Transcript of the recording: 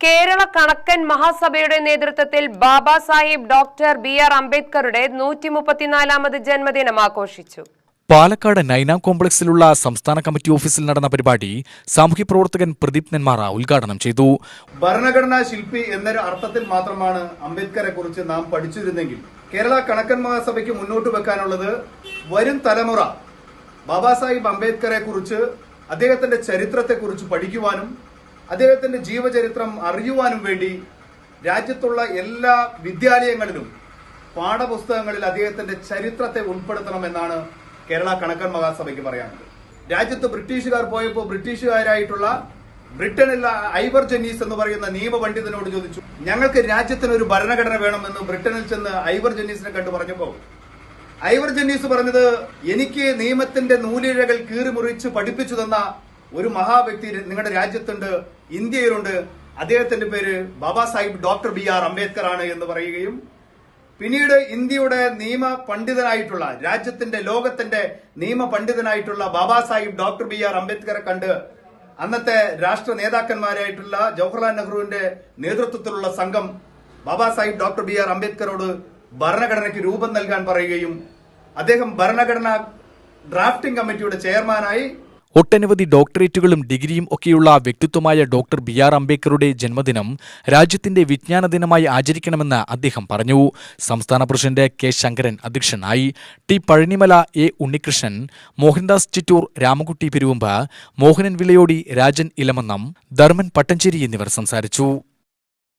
കേരള കണക്കൻ മഹാസഭയുടെ നേതൃത്വത്തിൽ Baba Sahib doctor BR. അംബേദ്കറുടെ 134ാമത് ജന്മദിനം ആഘോഷിച്ചു. പാലക്കാട് നൈന കോംപ്ലക്സിലുള്ള സംസ്ഥാന കമ്മിറ്റി ഓഫീസിൽ നടന്ന പരിപാടി സാമൂഹ്യ പ്രവർത്തകൻ പ്രദീപ് നെന്മാറ ഉദ്ഘാടനം ചെയ്തു. ഭരണഘടനാ ശില്പി എന്നൊരു അർത്ഥത്തിൽ മാത്രമാണ് അംബേദ്കറെ കുറിച്ച് നാം പഠിച്ചിരുന്നെങ്കിൽ കേരള കണക്കൻ മഹാസഭയ്ക്ക് മുന്നോട്ട് വെക്കാനുള്ളത് വരും തലമുറ ബാബാ സാഹിബ് അംബേദ്കറെ കുറിച്ച്, അദ്ദേഹത്തിന്റെ ചരിത്രത്തെക്കുറിച്ച് പഠിക്കുവാനും അദ്ദേഹത്തിന്റെ ജീവചരിത്രം അറിയുവാനും വേണ്ടി രാജ്യത്തുള്ള എല്ലാ വിദ്യാലയങ്ങളിലും പാഠപുസ്തകങ്ങളിൽ അദ്ദേഹത്തിന്റെ ചരിത്രത്തെ ഉൾപ്പെടുത്തണമെന്നാണ് കേരള കണക്കൻ മഹാസഭയ്ക്ക് പറയാനുള്ളത്. രാജ്യത്ത് ബ്രിട്ടീഷുകാർ പോയപ്പോൾ ബ്രിട്ടീഷുകാരായിട്ടുള്ള ബ്രിട്ടനിലെ ഐവർ ജെന്നീസ് എന്ന് പറയുന്ന നിയമപണ്ഡിതനോട് ചോദിച്ചു, ഞങ്ങൾക്ക് രാജ്യത്തിന് ഒരു ഭരണഘടന വേണമെന്ന് ബ്രിട്ടനിൽ ചെന്ന് ഐവർ ജെന്നീസിനെ കണ്ടു പറഞ്ഞപ്പോൾ ഐവർ ജെന്നീസ് പറഞ്ഞത്, എനിക്ക് നിയമത്തിന്റെ നൂലിഴകൾ കീറിമുറിച്ച് പഠിപ്പിച്ചു തന്ന ഒരു മഹാവ്യക്തി നിങ്ങളുടെ രാജ്യത്തുണ്ട്, ഇന്ത്യയിലുണ്ട്, അദ്ദേഹത്തിന്റെ പേര് ബാബാ സാഹിബ് ഡോക്ടർ ബി.ആർ. അംബേദ്കർ ആണ് എന്ന് പറയുകയും പിന്നീട് ഇന്ത്യയുടെ നിയമ പണ്ഡിതനായിട്ടുള്ള, രാജ്യത്തിന്റെ ലോകത്തിന്റെ നിയമ പണ്ഡിതനായിട്ടുള്ള ബാബാ സാഹിബ് ഡോക്ടർ ബി.ആർ. അംബേദ്കറെ കണ്ട് അന്നത്തെ രാഷ്ട്ര നേതാക്കന്മാരായിട്ടുള്ള ജവഹർലാൽ നെഹ്റുവിന്റെ നേതൃത്വത്തിലുള്ള സംഘം ബാബാ സാഹിബ് ഡോക്ടർ ബി.ആർ. അംബേദ്കറോട് ഭരണഘടനയ്ക്ക് രൂപം നൽകാൻ പറയുകയും അദ്ദേഹം ഭരണഘടനാ ഡ്രാഫ്റ്റിംഗ് കമ്മിറ്റിയുടെ ചെയർമാനായി. ഒട്ടനവധി ഡോക്ടറേറ്റുകളും ഡിഗ്രിയും ഒക്കെയുള്ള വ്യക്തിത്വമായ ഡോക്ടർ ബി.ആർ. അംബേദ്കറുടെ ജന്മദിനം രാജ്യത്തിന്റെ വിജ്ഞാന ദിനമായി ആചരിക്കണമെന്ന് അദ്ദേഹം പറഞ്ഞു. സംസ്ഥാന പ്രസിഡന്റ് കെ. ശങ്കരൻ അധ്യക്ഷനായി. ടി. പഴനിമല, എ. ഉണ്ണികൃഷ്ണൻ, മോഹൻദാസ് ചിറ്റൂർ, രാമകുട്ടി പെരുവമ്പ്, മോഹനൻ വിളയോടി, രാജൻ ഇലമന്നം, ധർമ്മൻ പട്ടഞ്ചേരി എന്നിവർ സംസാരിച്ചു.